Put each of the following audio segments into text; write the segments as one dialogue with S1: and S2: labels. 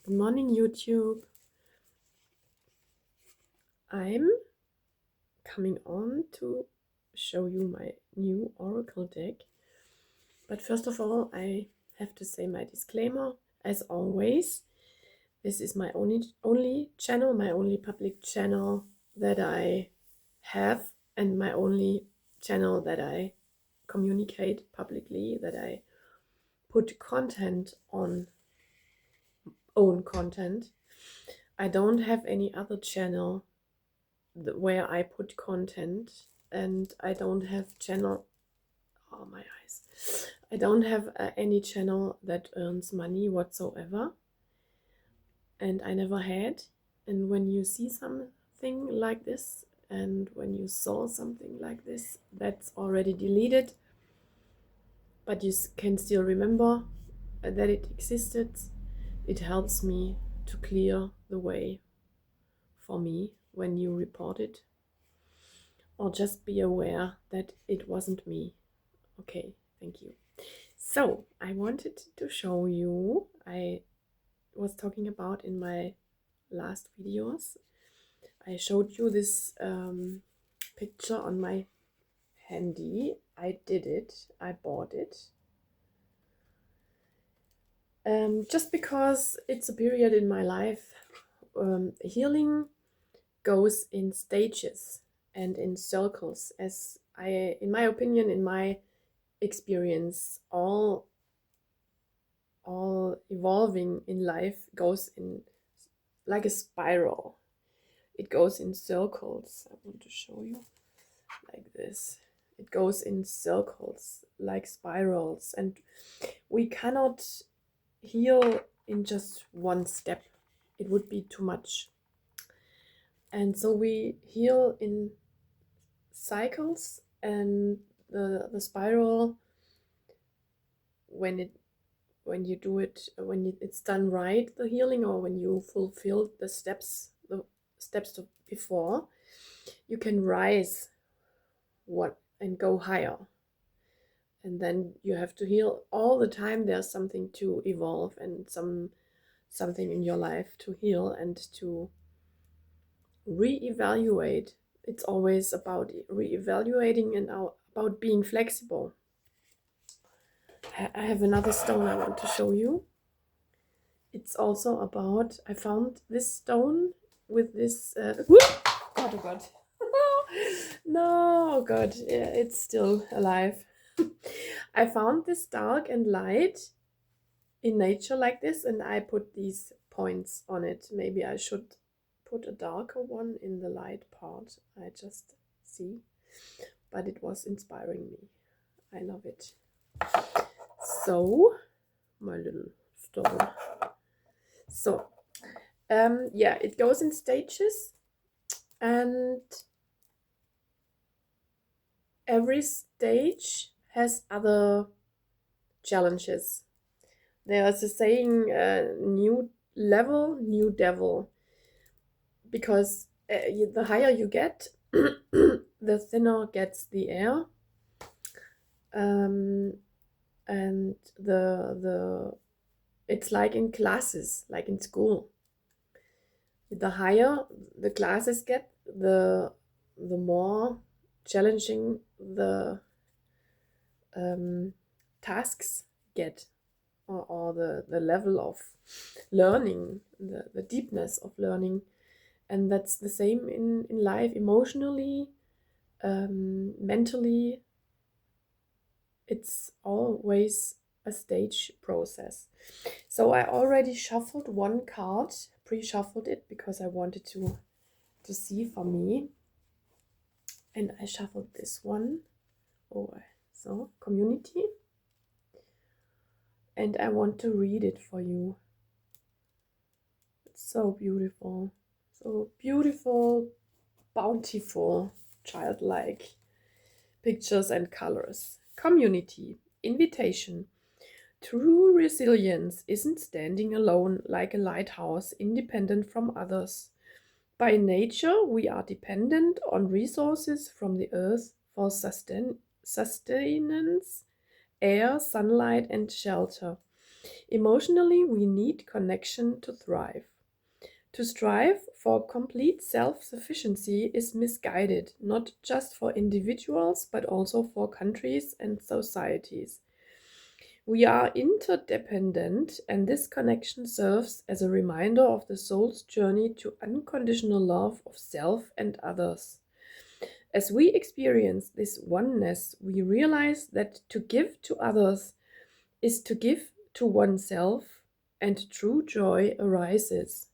S1: Good morning, YouTube. I'm coming on to show you my new Oracle deck. But first of all, I have to say my disclaimer. As always, this is my only channel, my only public channel that I have, and my only channel that I communicate publicly, that I put content on, own content. I don't have any other channel where I put content, and I don't have channel. Oh, my eyes! I don't have any channel that earns money whatsoever, and I never had. And when you see something like this, and when you saw something like this, that's already deleted, but you can still remember that it existed. It helps me to clear the way for me when you report it, or just be aware that it wasn't me. Okay, thank you. So I wanted to show you, I was talking about in my last videos, I showed you this picture on my handy. I did it, I bought it. Just because it's a period in my life. Healing goes in stages and in circles, as in my opinion, in my experience, all evolving in life goes in like a spiral. It goes in circles. I want to show you like this. It goes in circles like spirals, and we cannot heal in just one step. It would be too much. And so we heal in cycles, and the spiral, when you do it, when it's done right, the healing, or when you fulfill the steps before, you can rise and go higher. And then you have to heal all the time. There's something to evolve, and something in your life to heal and to reevaluate. It's always about reevaluating and about being flexible. I have another stone I want to show you. It's also about, I found this stone with this oh god. No, god, yeah, it's still alive. I found this dark and light in nature like this, and I put these points on it. Maybe I should put a darker one in the light part. I just see, but it was inspiring me. I love it. So, my little stone. So, yeah, it goes in stages, and every stage has other challenges. There's a saying, new level, new devil, because the higher you get, the thinner gets the air, and it's like in classes, like in school. The higher the classes get, the more challenging the tasks get, or the level of learning, the deepness of learning. And that's the same in life, emotionally, mentally. It's always a stage process. So I already shuffled one card, pre-shuffled it, because I wanted to see for me. And I shuffled this one. So community. And I want to read it for you. It's so beautiful. So beautiful, bountiful, childlike pictures and colors. Community. Invitation. True resilience isn't standing alone like a lighthouse, independent from others. By nature, we are dependent on resources from the earth for sustenance, air, sunlight, and shelter. Emotionally, we need connection to thrive. To strive for complete self-sufficiency is misguided, not just for individuals, but also for countries and societies. We are interdependent, and this connection serves as a reminder of the soul's journey to unconditional love of self and others. As we experience this oneness, we realize that to give to others is to give to oneself, and true joy arises.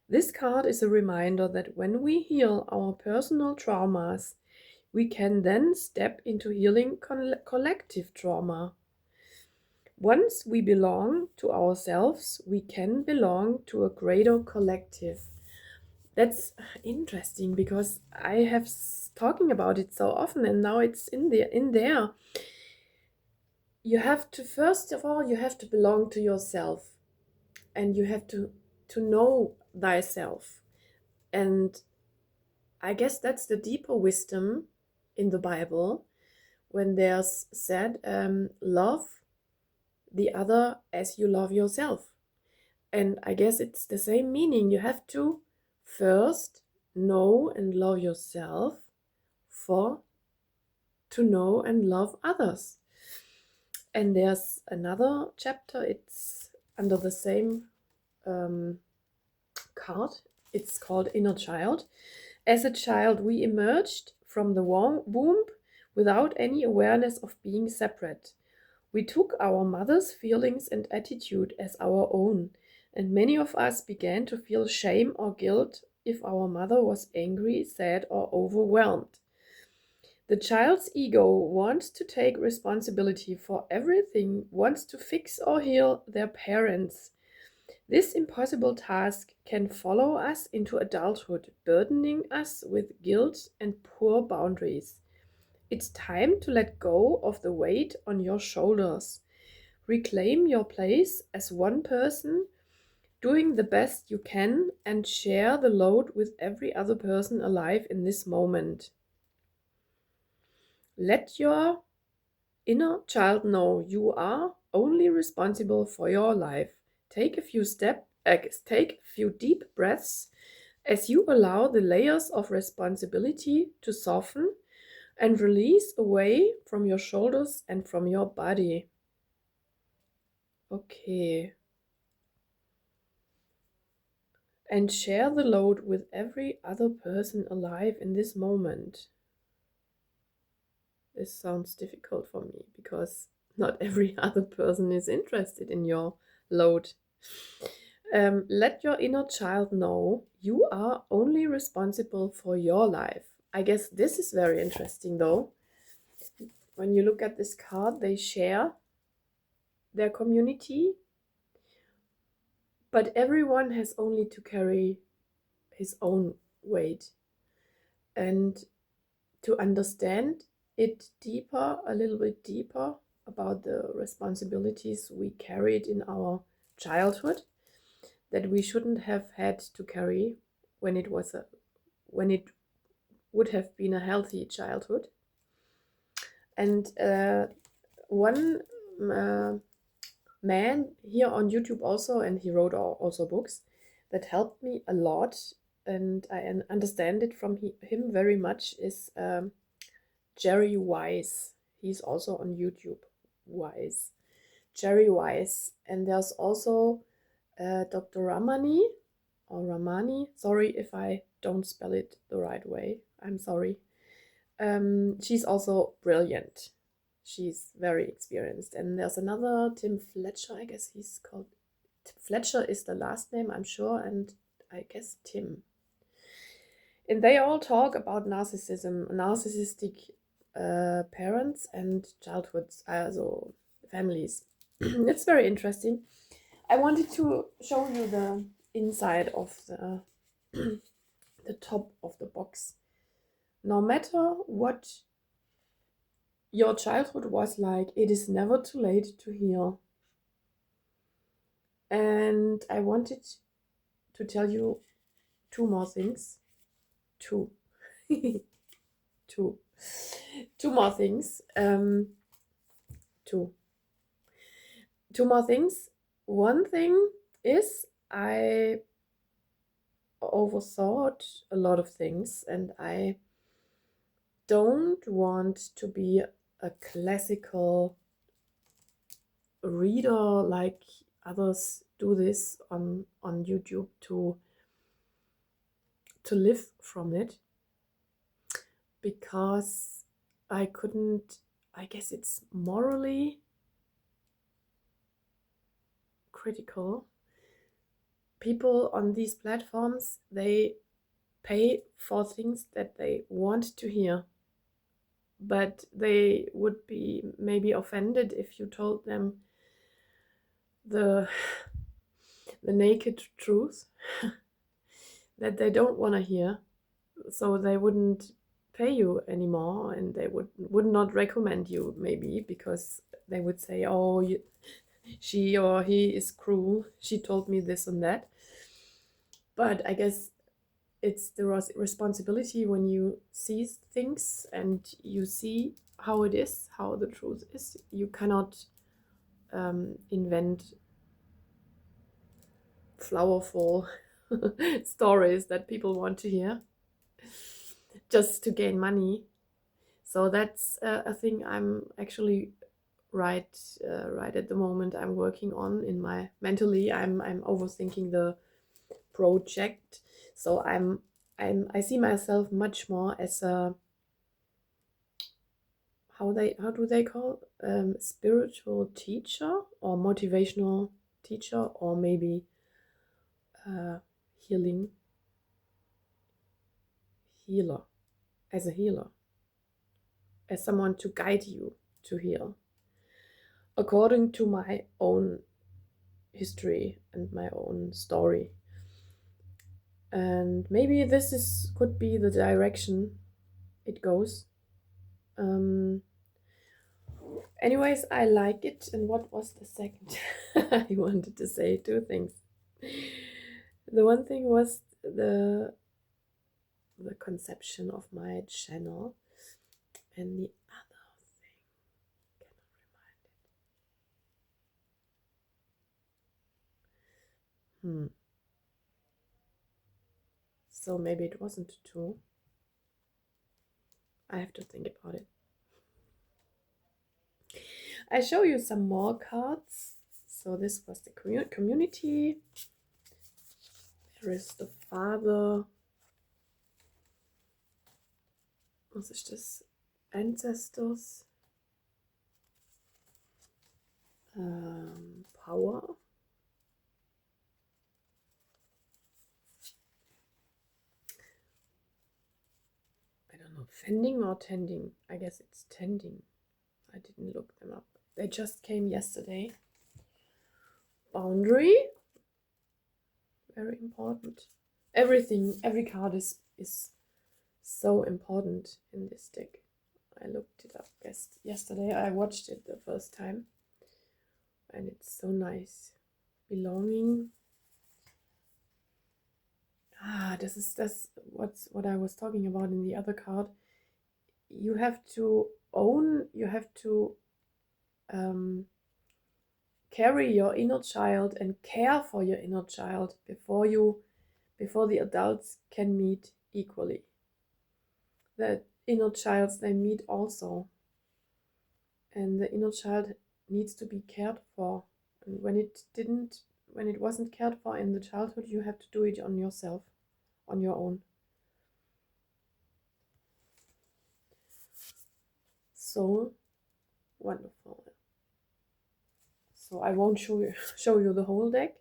S1: This card is a reminder that when we heal our personal traumas, we can then step into healing collective trauma. Once we belong to ourselves, we can belong to a greater collective. That's interesting because I have talking about it so often, and now it's in there. You have to, first of all, you have to belong to yourself, and you have to know thyself. And I guess that's the deeper wisdom in the Bible when there's said, love the other as you love yourself. And I guess it's the same meaning. You have to first know and love yourself for to know and love others. And there's another chapter, it's under the same card. It's called Inner Child. As a child, we emerged from the womb without any awareness of being separate. We took our mother's feelings and attitude as our own, and many of us began to feel shame or guilt if our mother was angry, sad, or overwhelmed. The child's ego wants to take responsibility for everything, wants to fix or heal their parents. This impossible task can follow us into adulthood, burdening us with guilt and poor boundaries. It's time to let go of the weight on your shoulders. Reclaim your place as one person, doing the best you can, and share the load with every other person alive in this moment. Let your inner child know you are only responsible for your life. Take a few deep breaths as you allow the layers of responsibility to soften and release away from your shoulders and from your body. Okay. And share the load with every other person alive in this moment. This sounds difficult for me because not every other person is interested in your load. Let your inner child know you are only responsible for your life. I guess this is very interesting though. When you look at this card, they share their community, but everyone has only to carry his own weight. And to understand it deeper, a little bit deeper, about the responsibilities we carried in our childhood that we shouldn't have had to carry when it would have been a healthy childhood. And one man here on YouTube also, and he wrote also books that helped me a lot, and I understand it from him very much, is Jerry Wise. He's also on YouTube. Wise. Jerry Wise. And there's also Dr. Ramani, or Ramani. Sorry if I don't spell it the right way. I'm sorry. She's also brilliant. She's very experienced. And there's another, Tim Fletcher, I guess he's called. Fletcher is the last name, I'm sure, and I guess Tim. And they all talk about narcissism, narcissistic parents and childhoods, also families. It's very interesting. I wanted to show you the inside of the the top of the box. No matter what your childhood was like, it is never too late to heal. And I wanted to tell you two more things. Two. Two more things. Two. Two more things. One thing is I overthought a lot of things, and I don't want to be a classical reader like others do this on YouTube to live from it, because I couldn't. I guess it's morally critical. People on these platforms, they pay for things that they want to hear, but they would be maybe offended if you told them the the naked truth that they don't want to hear. So they wouldn't pay you anymore, and they would not recommend you, maybe because they would say, oh, she or he is cruel, she told me this and that. But I guess it's the responsibility when you see things and you see how it is, how the truth is. You cannot invent flowerful stories that people want to hear just to gain money. So that's a thing I'm actually right at the moment I'm working on in my mentally. I'm overthinking the project. So I see myself much more as a, how do they call, spiritual teacher or motivational teacher, or maybe healing healer, as a healer, as someone to guide you to heal according to my own history and my own story. And maybe could be the direction it goes. Anyways, I like it. And what was the second? I wanted to say two things. The one thing was the conception of my channel, and the other thing, cannot remind it. So maybe it wasn't two. I have to think about it. I show you some more cards. So this was the community. There is the father. Was ist das? Ancestors. Power. I don't know, fending or tending? I guess it's tending. I didn't look them up. They just came yesterday. Boundary. Very important. Everything, every card is so important in this deck. I looked it up yesterday. I watched it the first time, and it's so nice. Belonging. That's what I was talking about in the other card. You have to own, you have to carry your inner child and care for your inner child before the adults can meet equally. The inner child, they meet also, and the inner child needs to be cared for. And when it wasn't cared for in the childhood, you have to do it on yourself, on your own. So wonderful. So I won't show you the whole deck,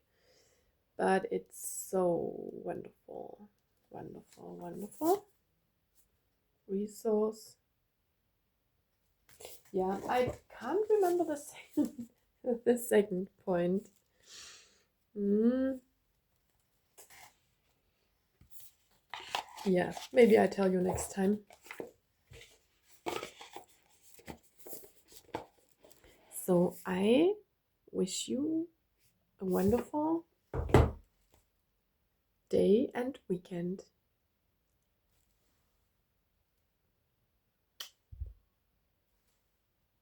S1: but it's so wonderful, wonderful, wonderful. Resource. Yeah, I can't remember the second, the second point. Yeah, maybe I tell you next time. So I wish you a wonderful day and weekend.